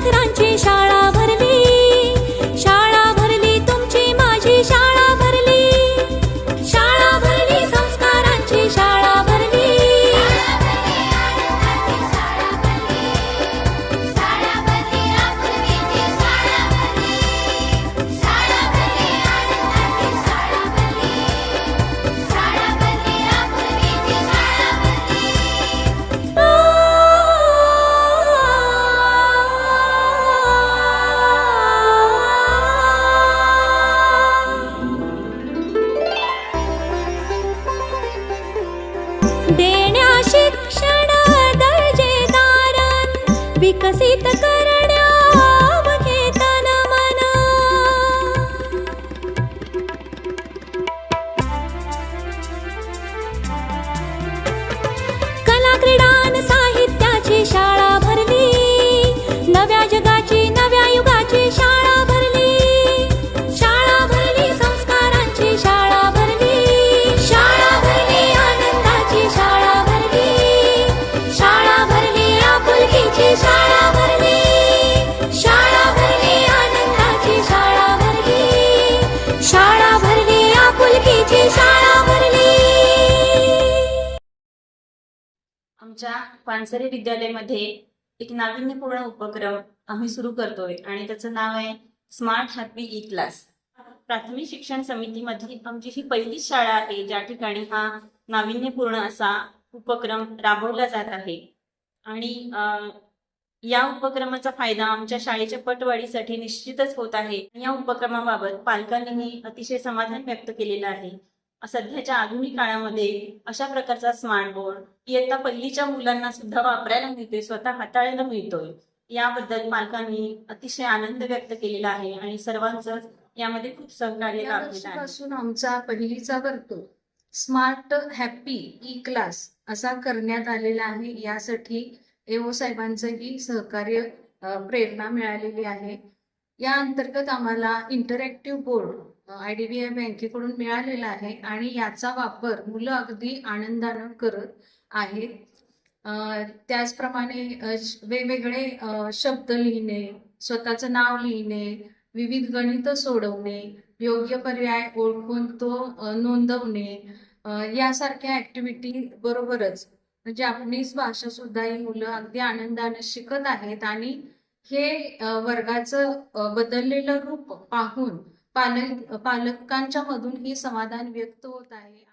लेकरांची शाळा भरली, शाळा भरली तुमची माझी शाळा भरली, शाळा भरली संस्कारांची शाळा भरली। देण्या शिक्षण दर्जेदार विकसित करण्या अवघेतन मन, कला क्रीडा अन साहित्याची शाळा भरली, नव्या जगाची नव्या युगाची शाळा भरली, शाळा भरली संस्कारांची शाळा भरली, शाळा भरली आनंदाची शाळा भरली, शाळा भरली आपुलकीची शाळा भरली, शाळा भरली आनंदाची शाळा भरली, शाळा भरली आपुलकीची शाळा भरली। आमच्या पानसरे विद्यालयामध्ये एक नाविन्यपूर्ण उपक्रम आम्ही सुरू करतोय आणि त्याचं नाव आहे स्मार्ट हॅपी ई क्लास। प्राथमिक शिक्षण समितीमध्ये आमची ही पहिलीच शाळा आहे ज्या ठिकाणी हा नाविन्यपूर्ण असा उपक्रम राबवला जात आहे आणि या उपक्रमाचा फायदा आमच्या शाळेच्या पटवाढीसाठी निश्चितच होत आहे। या उपक्रमाबाबत पालकांनीही अतिशय समाधान व्यक्त केलेलं आहे। सध्याच्या आधुनिक काळामध्ये अशा प्रकारचा स्मार्ट बोर्ड इयत्ता पहिलीच्या मुलांना सुद्धा वापरायला मिळतोय, स्वतः हाताळायला मिळतोय। याबद्दल पालकांनी अतिशय आनंद व्यक्त केलेला आहे आणि सर्वांचं यामध्ये खूप सहकार्य लाभलेलं आहे। पासून आमचा पहिलीचा वर्ग स्मार्ट हॅपी ई क्लास असा करण्यात आलेला आहे। यासाठी एओ साहेबांचंही सहकार्य प्रेरणा मिळालेली आहे। या अंतर्गत आम्हाला इंटरॅक्टिव्ह बोर्ड IDBI बँकेकडून मिळालेला आहे आणि याचा वापर मुलं अगदी आनंदानं करत आहेत। त्याचप्रमाणे वेगवेगळे शब्द लिहिणे, स्वतःचं नाव लिहिणे, विविध गणित सोडवणे, योग्य पर्याय ओळखून तो नोंदवणे, यासारख्या ऍक्टिव्हिटी बरोबरच जापनीज भाषा सुद्धा ही मुलं अगदी आनंदाने शिकत आहेत आणि हे वर्गाचं बदललेलं रूप पाहून पालकांच्या मधून ही समाधान व्यक्त होत आहे।